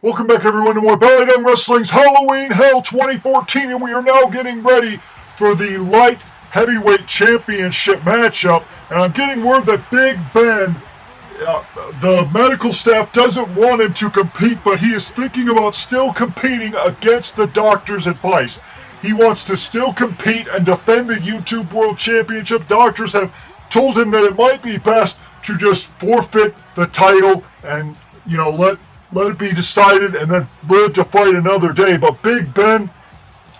Welcome back, everyone, to more Belly Dung Wrestling's Halloween Hell 2014, and we are now getting ready for the Light Heavyweight Championship matchup. And I'm getting word that Big Ben, the medical staff doesn't want him to compete, but he is thinking about still competing against the doctor's advice. He wants to still compete and defend the YouTube World Championship. Doctors have told him that it might be best to just forfeit the title and, let it be decided and then live to fight another day. But Big Ben,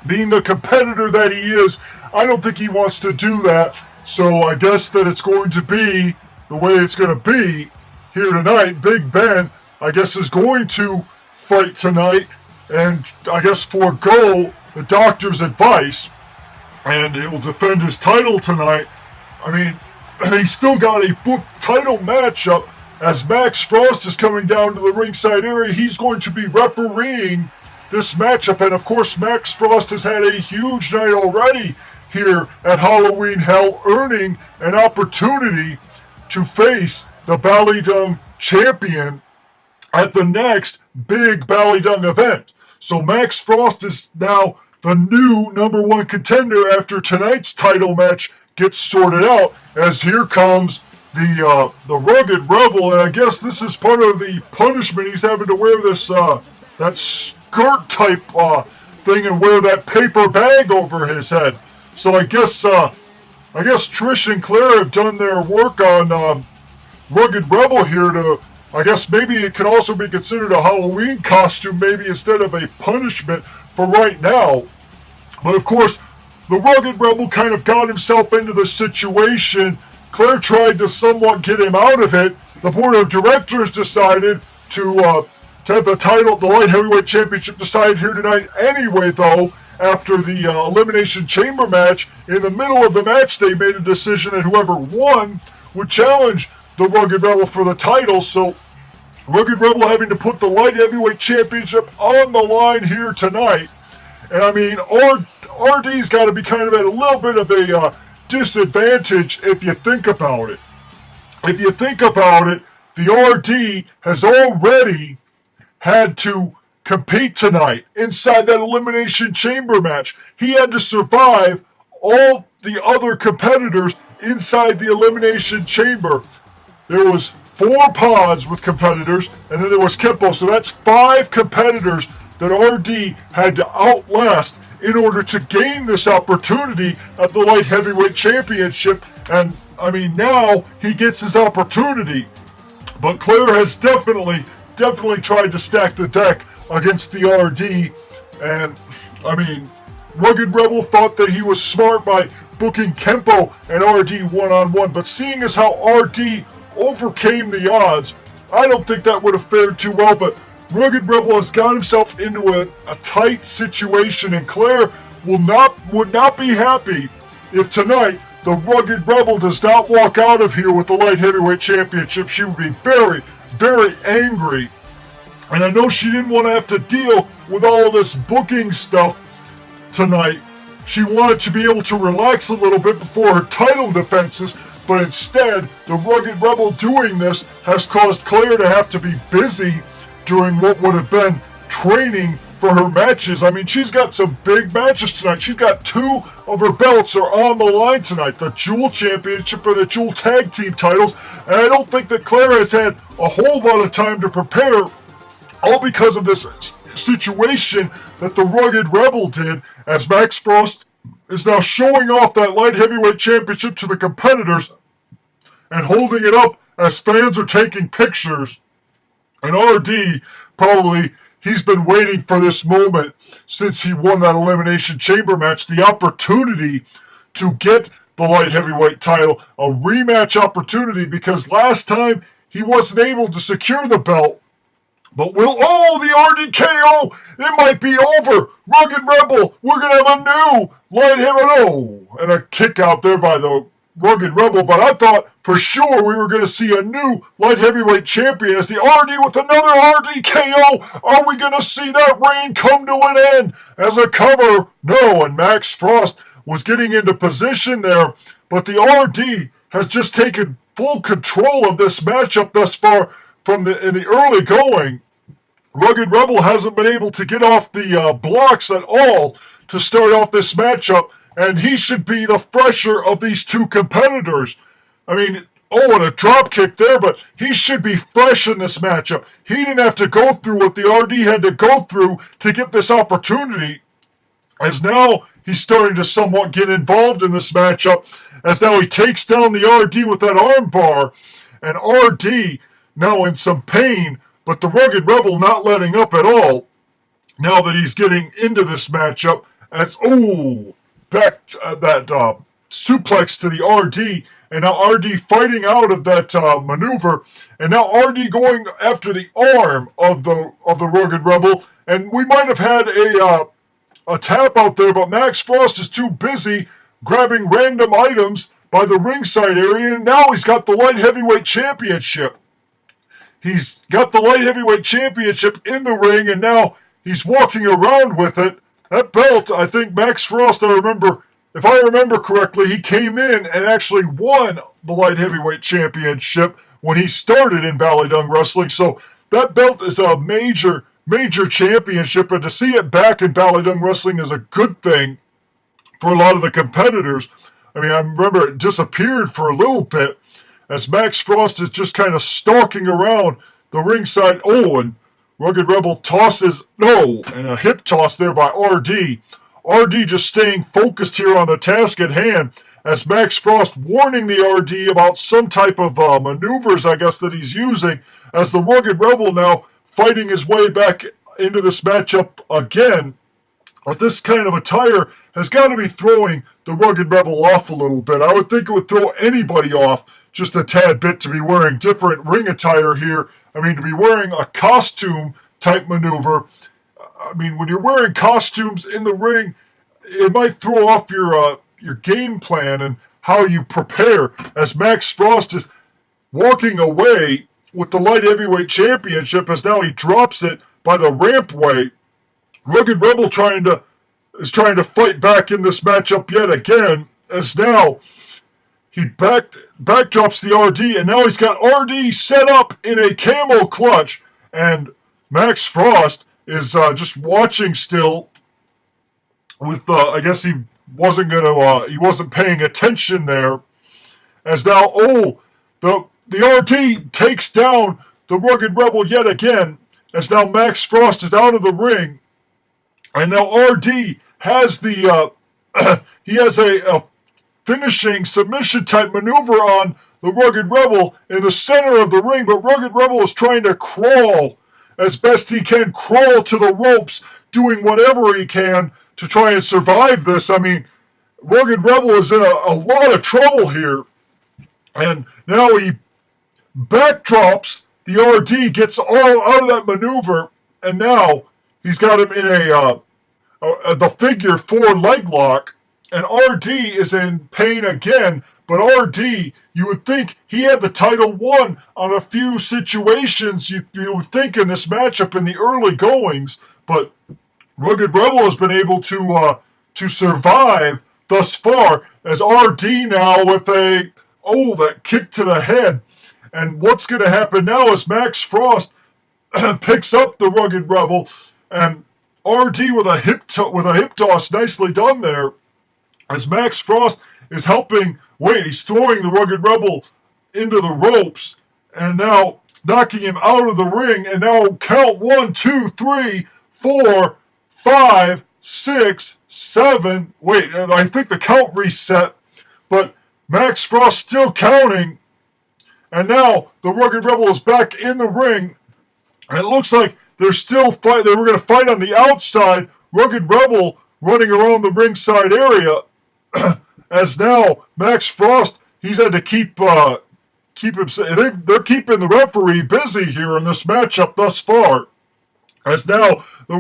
being the competitor that he is, I don't think he wants to do that. So I guess that it's going to be the way it's going to be here tonight. Big Ben, I guess, is going to fight tonight and I guess forego the doctor's advice, and he will defend his title tonight. I mean, he's still got a booked title matchup as Max Frost is coming down to the ringside area. He's going to be refereeing this matchup, and of course Max Frost has had a huge night already here at Halloween Hell, earning an opportunity to face the Belly Dung champion at the next big Belly Dung event. So Max Frost is now the new number one contender after tonight's title match gets sorted out, as here comes the Rugged Rebel, and I guess this is part of the punishment. He's having to wear this that skirt type thing and wear that paper bag over his head. So I guess Trish and Claire have done their work on Rugged Rebel here to, I guess maybe it can also be considered a Halloween costume, maybe instead of a punishment for right now. But of course, the Rugged Rebel kind of got himself into the situation. Claire tried to somewhat get him out of it. The board of directors decided to have the title, the Light Heavyweight Championship, decided here tonight anyway, though. After the Elimination Chamber match, in the middle of the match, they made a decision that whoever won would challenge the Rugged Rebel for the title. So Rugged Rebel having to put the Light Heavyweight Championship on the line here tonight. And I mean, RD's got to be kind of at a little bit of a disadvantage if you think about it. If you think about it, the RD has already had to compete tonight inside that Elimination Chamber match. He had to survive all the other competitors inside the Elimination Chamber. There was 4 pods with competitors, and then there was Kempo, so that's 5 competitors that RD had to outlast in order to gain this opportunity at the Light Heavyweight Championship. And I mean, now he gets his opportunity. But Claire has definitely tried to stack the deck against the RD. And I mean, Rugged Rebel thought that he was smart by booking Kempo and RD one-on-one. But seeing as how RD overcame the odds, I don't think that would have fared too well. But Rugged Rebel has got himself into a tight situation, and Claire would not be happy if tonight the Rugged Rebel does not walk out of here with the Light Heavyweight Championship. She would be very, very angry. And I know she didn't want to have to deal with all of this booking stuff tonight. She wanted to be able to relax a little bit before her title defenses, but instead, the Rugged Rebel doing this has caused Claire to have to be busy during what would have been training for her matches. I mean, she's got some big matches tonight. She's got 2 of her belts are on the line tonight. The Jewel Championship or the Jewel Tag Team titles. And I don't think that Claire has had a whole lot of time to prepare, all because of this situation that the Rugged Rebel did, as Max Frost is now showing off that Light Heavyweight Championship to the competitors and holding it up as fans are taking pictures. And RD, probably, he's been waiting for this moment since he won that Elimination Chamber match, the opportunity to get the Light Heavyweight title, a rematch opportunity, because last time he wasn't able to secure the belt. But the RDKO, it might be over. Rugged Rebel, we're going to have a new Light Heavyweight, and a kick out there by the Rugged Rebel, but I thought for sure we were going to see a new Light Heavyweight Champion as the RD with another RDKO. Are we going to see that reign come to an end as a cover? No, and Max Frost was getting into position there, but the RD has just taken full control of this matchup thus far in the early going. Rugged Rebel hasn't been able to get off the blocks at all to start off this matchup, and he should be the fresher of these two competitors. I mean, and a drop kick there, but he should be fresh in this matchup. He didn't have to go through what the RD had to go through to get this opportunity, as now he's starting to somewhat get involved in this matchup, as now he takes down the RD with that arm bar, and RD now in some pain, but the Rugged Rebel not letting up at all now that he's getting into this matchup. As, back that suplex to the RD, and now RD fighting out of that maneuver, and now RD going after the arm of the Rugged Rebel, and we might have had a tap out there, but Max Frost is too busy grabbing random items by the ringside area, and now he's got the Light Heavyweight Championship. He's got the Light Heavyweight Championship in the ring, and now he's walking around with it. That belt, I think Max Frost, if I remember correctly, he came in and actually won the Light Heavyweight Championship when he started in Ballydung Wrestling. So that belt is a major championship, and to see it back in Ballydung Wrestling is a good thing for a lot of the competitors. I mean, I remember it disappeared for a little bit as Max Frost is just kind of stalking around the ringside. And Rugged Rebel tosses, and a hip toss there by RD. RD just staying focused here on the task at hand, as Max Frost warning the RD about some type of maneuvers, I guess, that he's using, as the Rugged Rebel now fighting his way back into this matchup again. But this kind of attire has got to be throwing the Rugged Rebel off a little bit. I would think it would throw anybody off just a tad bit to be wearing different ring attire here. I mean, to be wearing a costume type maneuver. I mean, when you're wearing costumes in the ring, it might throw off your game plan and how you prepare, as Max Frost is walking away with the Light Heavyweight Championship, as now he drops it by the rampway. Rugged Rebel is trying to fight back in this matchup yet again, as now he backdrops the RD, and now he's got RD set up in a camel clutch, and Max Frost is just watching still with, I guess he wasn't paying attention there, as now, the RD takes down the Rugged Rebel yet again, as now Max Frost is out of the ring, and now RD has he has a finishing submission type maneuver on the Rugged Rebel in the center of the ring, but Rugged Rebel is trying to crawl as best he can, crawl to the ropes, doing whatever he can to try and survive this. I mean, Rugged Rebel is in a lot of trouble here, and now he backdrops the RD, gets all out of that maneuver, and now he's got him in the figure 4 leg lock, and RD is in pain again, but RD, you would think he had the title won on a few situations, you would think, in this matchup in the early goings, but Rugged Rebel has been able to survive thus far, as RD now with that kick to the head. And what's going to happen now is Max Frost picks up the Rugged Rebel, and RD with a hip toss, nicely done there, as Max Frost is he's throwing the Rugged Rebel into the ropes, and now knocking him out of the ring, and now count 1, 2, 3, 4, 5, 6, 7. I think the count reset, but Max Frost still counting, and now the Rugged Rebel is back in the ring, and it looks like they're still fight. They were going to fight on the outside. Rugged Rebel running around the ringside area, as now Max Frost, he's had to keep him. They're keeping the referee busy here in this matchup thus far, as now the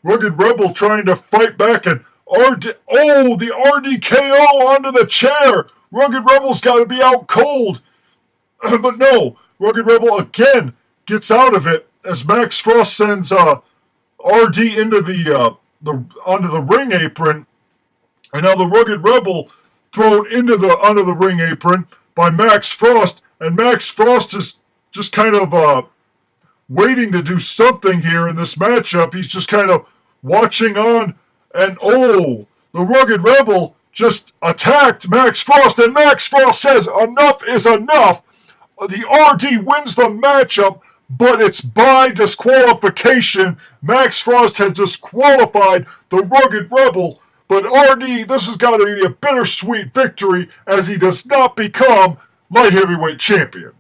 Rugged Rebel trying to fight back, and the RDKO onto the chair. Rugged Rebel's got to be out cold, but no, Rugged Rebel again gets out of it, as Max Frost sends RD into onto the ring apron, and now the Rugged Rebel thrown onto the ring apron by Max Frost, and Max Frost is just kind of waiting to do something here in this matchup. He's just kind of watching on, and oh, the Rugged Rebel just attacked Max Frost, and Max Frost says enough is enough. The RD wins the matchup, but it's by disqualification. Max Frost has disqualified the Rugged Rebel, but RD, this has got to be a bittersweet victory as he does not become light heavyweight champion.